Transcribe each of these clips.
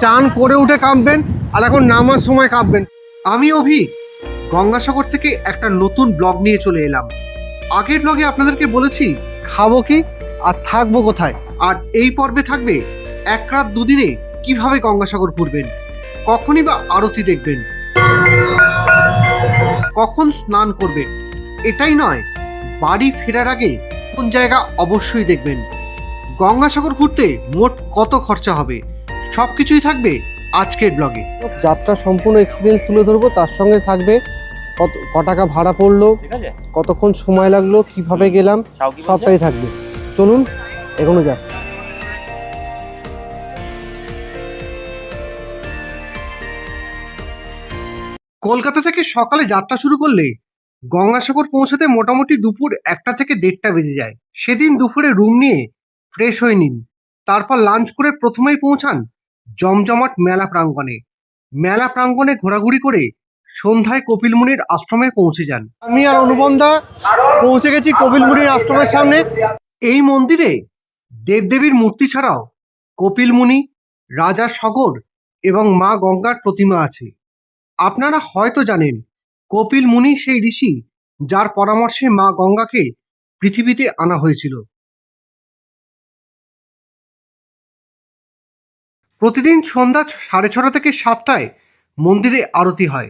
চান করে উঠে কাঁপবেন আর এখন নামার সময় কাঁপবেন। আমি অভি গঙ্গাসাগর থেকে একটা নতুন ব্লগ নিয়ে চলে এলাম। আগের ব্লগে আপনাদেরকে বলেছি খাবো কি আর থাকবো কোথায়, আর এই পর্বে থাকবে এক রাত দুদিনে কিভাবে গঙ্গাসাগর ঘুরবেন, কখনই বা আরতি দেখবেন, কখন স্নান করবেন, এটাই নয় বাড়ি ফেরার আগে কোন জায়গা অবশ্যই দেখবেন, গঙ্গাসাগর ঘুরতে মোট কত খরচা হবে, সবকিছুই থাকবে আজকের ব্লগে। যাত্রা সম্পূর্ণ এক্সপিরিয়েন্স তুলে ধরবো, তার সঙ্গে থাকবে ক টাকা ভাড়া পড়লো, কতক্ষণ সময় লাগলো, কিভাবে গেলাম, সবটাই থাকবে। চলুন এগোনো যাক। কলকাতা থেকে সকালে যাত্রা শুরু করলে গঙ্গাসাগর পৌঁছাতে মোটামুটি দুপুর 1টা থেকে 1:30 বেজে যায়। সেদিন দুপুরে রুম নিয়ে ফ্রেশ হয়ে নিন, তারপর লাঞ্চ করে প্রথমেই পৌঁছান জমজমাট মেলা প্রাঙ্গণে। মেলা প্রাঙ্গণে ঘোরাঘুরি করে সন্ধ্যায় কপিল মুনির আশ্রমে পৌঁছে যান। আমি আর অনুপমদা পৌঁছে গেছি কপিল মুনির আশ্রমের সামনে। এই মন্দিরে দেবদেবীর মূর্তি ছাড়াও কপিল মুনি, রাজা সগর এবং মা গঙ্গার প্রতিমা আছে। আপনারা হয়তো জানেন কপিল মুনি সেই ঋষি যার পরামর্শে মা গঙ্গাকে পৃথিবীতে আনা হয়েছিল। প্রতিদিন সন্ধ্যা 6:30 থেকে 7টায় মন্দিরে আরতি হয়।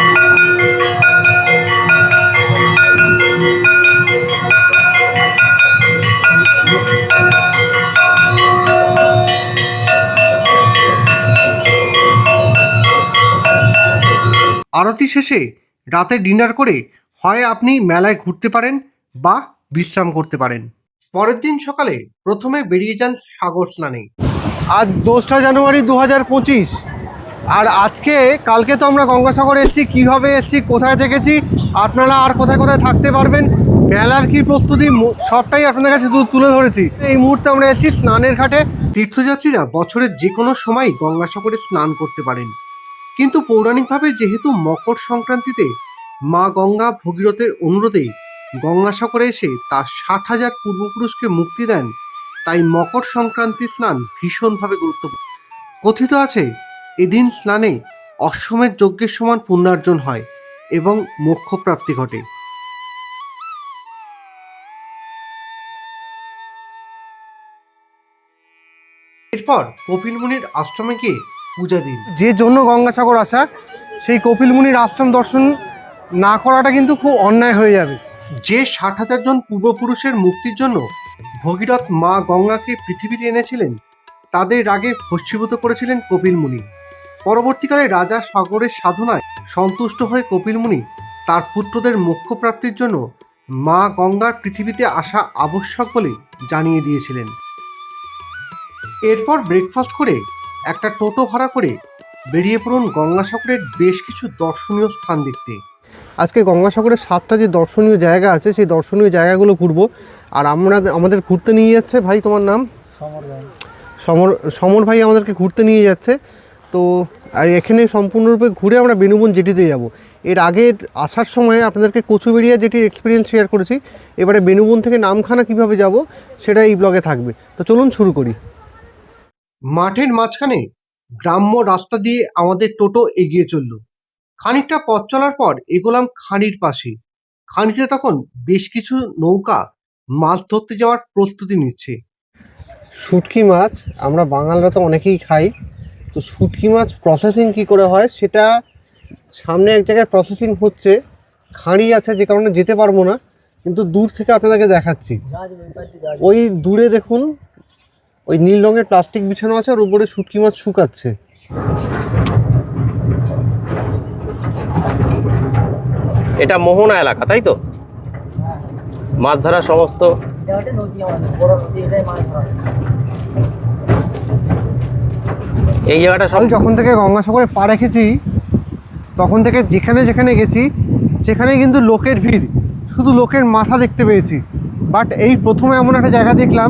আরতি শেষে রাতে ডিনার করে হয় আপনি মেলায় ঘুরতে পারেন বা বিশ্রাম করতে পারেন। পরের দিন সকালে প্রথমে বেরিয়ে যান সাগর স্নানে। আজ 2রা জানুয়ারি 2025, আর কালকে তো আমরা গঙ্গাসাগরে এসেছি। কীভাবে এসেছি, কোথায় থেকেছি, আপনারা আর কোথায় কোথায় থাকতে পারবেন, মেলার কি প্রস্তুতি, সবটাই আপনাদের কাছে তুলে ধরেছি। এই মুহূর্তে আমরা এসেছি স্নানের ঘাটে। তীর্থযাত্রীরা বছরের যে কোনো সময় গঙ্গাসাগরে স্নান করতে পারেন, কিন্তু পৌরাণিকভাবে যেহেতু মকর সংক্রান্তিতে মা গঙ্গা ভগীরথের অনুরোধে গঙ্গাসাগরে এসে তার 60,000 পূর্বপুরুষকে মুক্তি দেন, তাই মকর সংক্রান্তি স্নান ভীষণভাবে গুরুত্বপূর্ণ। কথিত আছে এদিন স্নানে অশ্বমেধ যজ্ঞের সমান পুণ্যার্জন হয় এবং মোক্ষপ্রাপ্তি ঘটে। এরপর কপিল মুনির আশ্রমে গিয়ে পূজা দিন। যে জন্য গঙ্গাসাগর আসা, সেই কপিল মুনির আশ্রম দর্শন না করাটা কিন্তু খুব অন্যায় হয়ে যাবে। যে 60,000 জন পূর্বপুরুষের মুক্তির জন্য ভগীরথ মা গঙ্গাকে পৃথিবীতে এনেছিলেন, তাদের রাগে ভস্মীভূত করেছিলেন কপিল মুনি। পরবর্তীকালে রাজা সাগরের সাধনায় সন্তুষ্ট হয়ে কপিল মুনি তার পুত্রদের মোক্ষপ্রাপ্তির জন্য মা গঙ্গার পৃথিবীতে আসা আবশ্যক বলে জানিয়ে দিয়েছিলেন। এরপর ব্রেকফাস্ট করে একটা টোটো ভাড়া করে বেরিয়ে পড়ুন গঙ্গাসাগরের বেশ কিছু দর্শনীয় স্থান দেখতে। আজকে গঙ্গাসাগরের 7টা যে দর্শনীয় জায়গা আছে, সেই দর্শনীয় জায়গাগুলো ঘুরবো। আর আমাদের ঘুরতে নিয়ে যাচ্ছে ভাই, তোমার নাম? সমর ভাই আমাদেরকে ঘুরতে নিয়ে যাচ্ছে। তো আর এখানে সম্পূর্ণরূপে ঘুরে আমরা বেনুবন জেটিতে যাব। এর আগে আসার সময় আপনাদেরকে কচুবেড়িয়া জেটির এক্সপিরিয়েন্স শেয়ার করেছি। এবারে বেনুবন থেকে নামখানা কিভাবে যাব সেটা এই ব্লগে থাকবে। তো চলুন শুরু করি। মাঠের মাঝখানে গ্রাম্য রাস্তা দিয়ে আমাদের টোটো এগিয়ে চলল। খানিকটা পথ চলার পর এগোলাম খাঁড়ির পাশে। খাঁড়িতে তখন বেশ কিছু নৌকা মাছ ধরতে যাওয়ার প্রস্তুতি নিচ্ছে। শুটকি মাছ আমরা বাঙালরা তো অনেকেই খাই। তো শুটকি মাছ প্রসেসিং কি করে হয় সেটা সামনে এক জায়গায় প্রসেসিং হচ্ছে। খাঁড়ি আছে যে কারণে যেতে পারবো না, কিন্তু দূর থেকে আপনাদেরকে দেখাচ্ছি। ওই দূরে দেখুন, ওই নীল রঙের প্লাস্টিক বিছানো আছে, আর উপরে শুটকি মাছ শুকাচ্ছে। এটা মোহনা এলাকা, তাই তো? মাছ ধরা সমস্ত এই জায়গাটা সব। যখন থেকে গঙ্গাসাগরে পা রেখেছি তখন থেকে যেখানে যেখানে গেছি সেখানেই কিন্তু লোকের ভিড়, শুধু লোকের মাথা দেখতে পেয়েছি। বাট এই প্রথমে এমন একটা জায়গা দেখলাম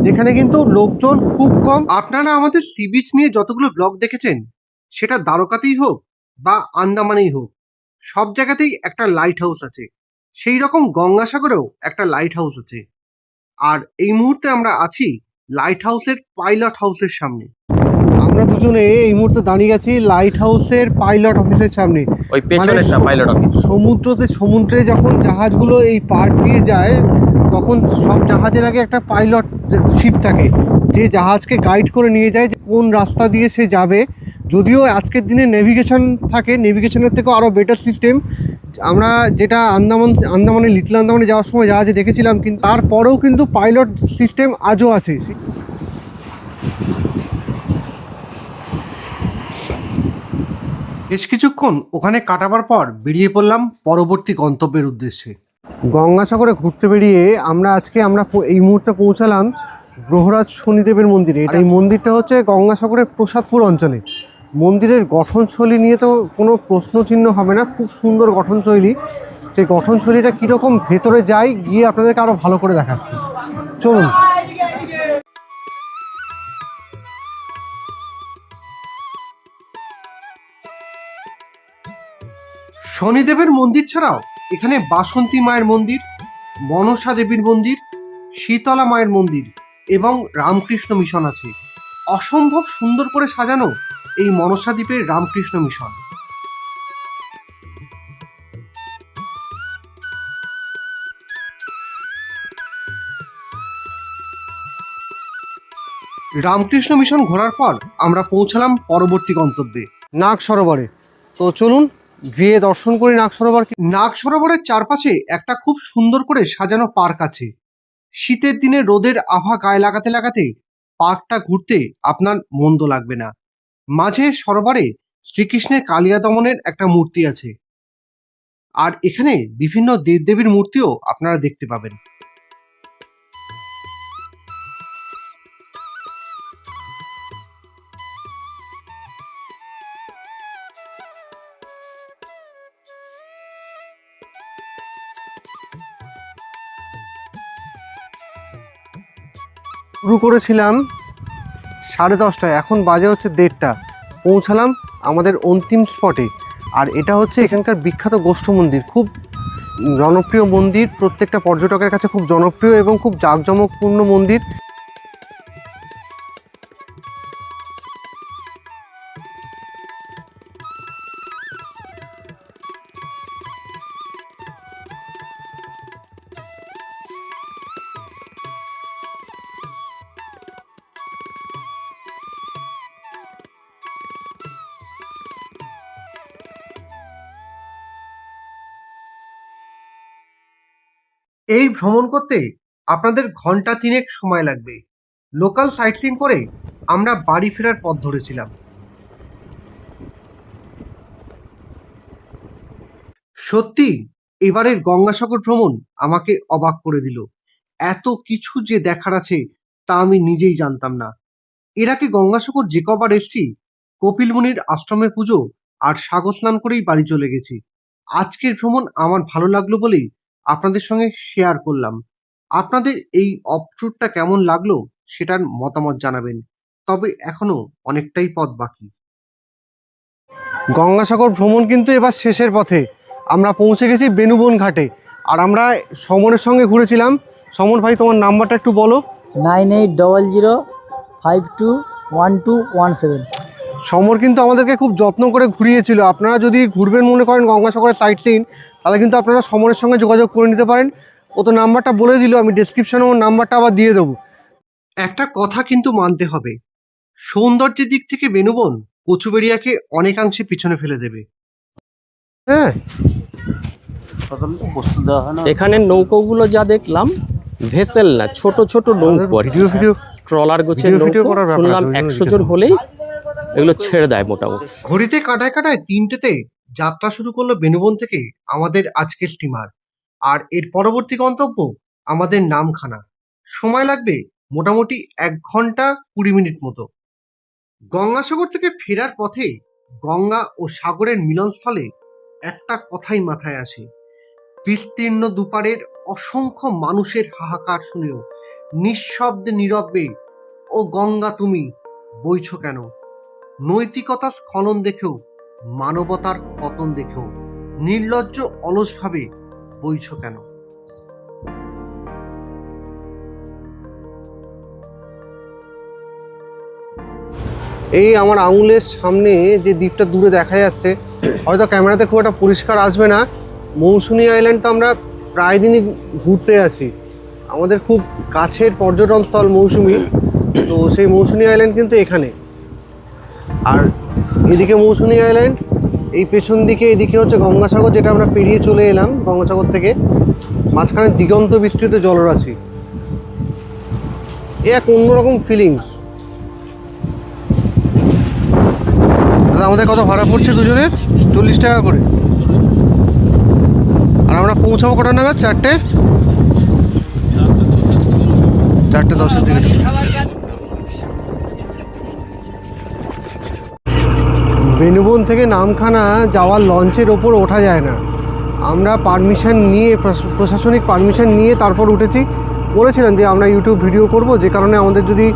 যেখানে কিন্তু লোকজন খুব কম। আপনারা আমাদের সি বিচ নিয়ে যতগুলো ব্লগ দেখেছেন, সেটা দ্বারকাতেই হোক বা আন্দামানেই হোক, সব জায়গাতেই একটা লাইট হাউস আছে। সেই রকম গঙ্গাসাগরেও একটা লাইট হাউস আছে। আর এই মুহূর্তে আমরা আছি লাইট হাউসের পাইলট হাউসের সামনে। আমরা দুজনে এই মুহূর্তে দাঁড়িয়ে গেছি লাইট হাউসের পাইলট অফিসের সামনে। ওই পেছনেরটা পাইলট অফিস। সমুদ্রে যখন জাহাজগুলো এই পার দিয়ে যায় তখন সব জাহাজের আগে একটা পাইলট শিপ থাকে, যে জাহাজকে গাইড করে নিয়ে যায় যে কোন রাস্তা দিয়ে সে যাবে। যদিও আজকের দিনে নেভিগেশন থাকে, নেভিগেশনের থেকেও আরও বেটার সিস্টেম। আমরা যেটা আন্দামানে লিটল আন্দামানে যাওয়ার সময় জাহাজে দেখেছিলাম, কিন্তু তারপরেও কিন্তু পাইলট সিস্টেম আজও আছে। বেশ কিছুক্ষণ ওখানে কাটাবার পর বেরিয়ে পড়লাম পরবর্তী গন্তব্যের উদ্দেশ্যে। গঙ্গাসাগরে ঘুরতে বেরিয়ে আমরা এই মুহূর্তে পৌঁছালাম গ্রহরাজ শনিদেবের মন্দিরে। এই মন্দিরটা হচ্ছে গঙ্গাসাগরের প্রসাদপুর অঞ্চলে। মন্দিরের গঠনশৈলী নিয়ে তো কোনো প্রশ্নচিহ্ন হবে না, খুব সুন্দর গঠনশৈলী। সেই গঠনশৈলীটা কীরকম ভেতরে যাই, গিয়ে আপনাদেরকে আরও ভালো করে দেখাচ্ছি, চলুন। শনিদেবের মন্দির ছাড়াও এখানে বাসন্তী মায়ের মন্দির, মনসা দেবীর মন্দির, শীতলা মায়ের মন্দির এবং রামকৃষ্ণ মিশন আছে। অসম্ভব সুন্দর করে সাজানো এই মনসা দ্বীপের রামকৃষ্ণ মিশন। রামকৃষ্ণ মিশন ঘোরার পর আমরা পৌঁছালাম পরবর্তী গন্তব্যে নাগ সরোবরে। তো চলুন গিয়ে দর্শন করি নাগ সরোবর। নাগ সরোবরের চারপাশে একটা খুব সুন্দর করে সাজানো পার্ক আছে। শীতের দিনে রোদের আভা গায়ে লাগাতে লাগাতে পার্কটা ঘুরতে আপনার মন্দ লাগবে না। মাঝে সরোবরে শ্রীকৃষ্ণের কালিয়া দমনের একটা মূর্তি আছে, আর এখানে বিভিন্ন দেবদেবীর মূর্তিও আপনারা দেখতে পাবেন। শুরু করেছিলাম 10:30, এখন বাজে হচ্ছে 1:30। পৌঁছালাম আমাদের অন্তিম স্পটে। আর এটা হচ্ছে এখানকার বিখ্যাত গোষ্ঠ মন্দির, খুব জনপ্রিয় মন্দির, প্রত্যেকটা পর্যটকের কাছে খুব জনপ্রিয় এবং খুব জাঁকজমকপূর্ণ মন্দির। এই ভ্রমণ করতে আপনাদের ঘন্টা 3 সময় লাগবে। লোকাল সাইট সিন করে আমরা বাড়ি ফেরার পথ ধরেছিলাম। সত্যি এবারের গঙ্গাসাগর ভ্রমণ আমাকে অবাক করে দিল। এত কিছু যে দেখার আছে তা আমি নিজেই জানতাম না। এর আগে গঙ্গাসাগর যে কবার এসছি, কপিল মুনির আশ্রমে পুজো আর সাগর স্নান করেই বাড়ি চলে গেছি। আজকের ভ্রমণ আমার ভালো লাগলো বলেই আপনাদের সঙ্গে শেয়ার করলাম। আপনাদের এই অফ ট্যুরটা কেমন লাগলো সেটার মতামত জানাবেন। তবে এখনো অনেকটাই পথ বাকি। গঙ্গাসাগর ভ্রমণ কিন্তু এবার শেষের পথে। আমরা পৌঁছে গেছি বেনুবন ঘাটে, আর আমরা সমরের সঙ্গে ঘুরেছিলাম। সমর ভাই, তোমার নাম্বারটা একটু বলো। 9800521217। সমর কিন্তু আমাদেরকে খুব যত্ন করে ঘুরিয়েছিল। আপনারা যদি ঘুরবেন মনে করেন গঙ্গাসাগরের সাইট সিন, তাহলে কিন্তু আপনারা সমরের সঙ্গে যোগাযোগ করে নিতে পারেন। ও তো নাম্বারটা বলে দিল, আমি ডেসক্রিপশনে ওর নাম্বারটা আবার দিয়ে দেবো। একটা কথা কিন্তু মানতে হবে, সৌন্দর্যের দিক থেকে বেনুবন কচুবেড়িয়াকে অনেকাংশে পিছনে ফেলে দেবে। হ্যাঁ, এখানে নৌকোগুলো যা দেখলাম ভেসেল না, ছোট ছোট নৌকো, ভিডিও ট্রলার গোছের নৌকো। শুনলাম 100 জন হলেই এগুলো ছেড়ে দেয় মোটামুটি। ঘড়িতে কাটায় কাটায় 3টেতে যাত্রা শুরু করলো বেনুবন থেকে আমাদের আজকের স্টিমার। আর এর পরবর্তী গন্তব্য আমাদের নামখানা। সময় লাগবে মোটামুটি 1 ঘন্টা 20 মিনিট মতো। গঙ্গাসাগর থেকে ফেরার পথে গঙ্গা ও সাগরের মিলনস্থলে একটা কথাই মাথায় আসে, বিস্তীর্ণ দুপারের অসংখ্য মানুষের হাহাকার শুনেও নিঃশব্দে নীরবে ও গঙ্গা তুমি বইছ কেন? নৈতিকতার স্খলন দেখেও, মানবতার পতন দেখেও নির্লজ্জ অলসভাবে বইছ কেন? এই আমার আঙুলের সামনে যে দ্বীপটা দূরে দেখা যাচ্ছে, হয়তো ক্যামেরাতে খুব একটা পরিষ্কার আসবে না, মৌসুনী আইল্যান্ড তো আমরা প্রায় দিনই ঘুরতে আসি, আমাদের খুব কাছের পর্যটন স্থল মৌসুমী। তো সেই মৌসুনী আইল্যান্ড কিন্তু এখানে, আর এদিকে মৌসুনী আইল্যান্ড, এই পেছন দিকে এদিকে হচ্ছে গঙ্গাসাগর, যেটা আমরা পেরিয়ে চলে এলাম গঙ্গাসাগর থেকে। মাঝখানে দিগন্ত বিস্তৃত জলরাশি, এ এক অন্যরকম ফিলিংস। দাদা আমাদের কত ভাড়া পড়ছে দুজনের? 40 টাকা করে। আর আমরা পৌঁছাবো কটা নাগাদ? 4:10 দিকে। বেনুবন থেকে নামখানা যাওয়ার লঞ্চের ওপর ওঠা যায় না, আমরা পারমিশন নিয়ে, প্রশাসনিক পারমিশন নিয়ে তারপর উঠেছি। বলেছিলাম যে আমরা ইউটিউব ভিডিও করব, যে কারণে আমাদের যদি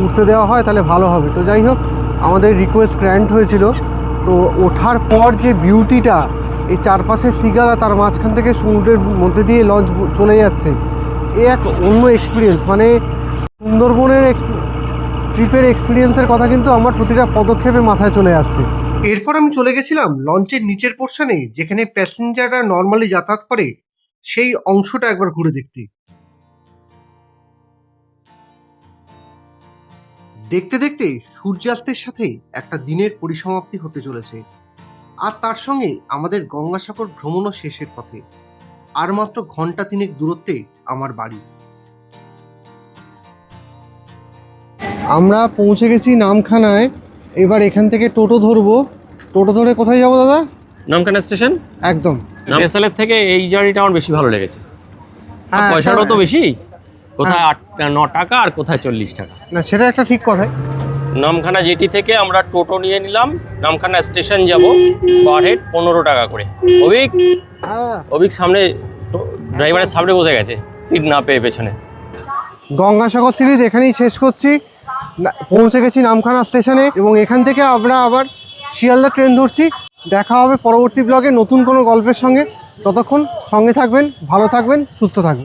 উঠতে দেওয়া হয় তাহলে ভালো হবে। তো যাই হোক, আমাদের রিকোয়েস্ট গ্র্যান্ট হয়েছিল। তো ওঠার পর যে বিউটিটা, এই চারপাশে সিগাল আর তার মাঝখান থেকে সমুদ্রের মধ্যে দিয়ে লঞ্চ চলে যাচ্ছে, এ এক অন্য এক্সপিরিয়েন্স। মানে সুন্দরবনের ট্রিপের এক্সপিরিয়েন্সের কথা কিন্তু আমার প্রতিটা পদক্ষেপে মাথায় চলে আসছে। এরপর আমি চলে গেছিলাম লঞ্চের নিচের পোর্শনে, যেখানে প্যাসেঞ্জাররা নর্মালি যাতায়াত করে, সেই অংশটা একবার ঘুরে দেখতে। দেখতে দেখতে সূর্যাস্তের সাথে একটা দিনের পরিসমাপ্তি হতে চলেছে, আর তার সঙ্গে আমাদের গঙ্গাসাগর ভ্রমণও শেষের পথে। আর মাত্র ঘন্টা 3 দূরত্বে আমার বাড়ি। আমরা পৌঁছে গেছি নামখানায়। এবার এখান থেকে টোটো ধরবো। টোটো ধরে কোথায় যাবো দাদা? নামখানা স্টেশন। একদম। এসএলএর থেকে এই জার্নিটা আমার বেশি ভালো লেগেছে। আর হ্যাঁ, পয়সাটাও তো বেশি, কোথায় 9 টাকা আর কোথায় 40 টাকা। না, সেটা একটা ঠিক কথা। নামখানা জেটি থেকে আমরা টোটো নিয়ে নিলাম, নামখানা স্টেশন যাব, পার হেড 15 টাকা করে। অভিক সামনে, ড্রাইভারের সামনে বসে গেছে, সিট না পেয়ে পেছনে। গঙ্গাসাগর সিরিজ এখানেই শেষ করছি। পৌঁছে গেছি নামখানা স্টেশনে, এবং এখান থেকে আমরা আবার শিয়ালদা ট্রেন ধরছি। দেখা হবে পরবর্তী ব্লগে নতুন কোনো গল্পের সঙ্গে। ততক্ষণ সঙ্গে থাকবেন, ভালো থাকবেন, সুস্থ থাকবেন।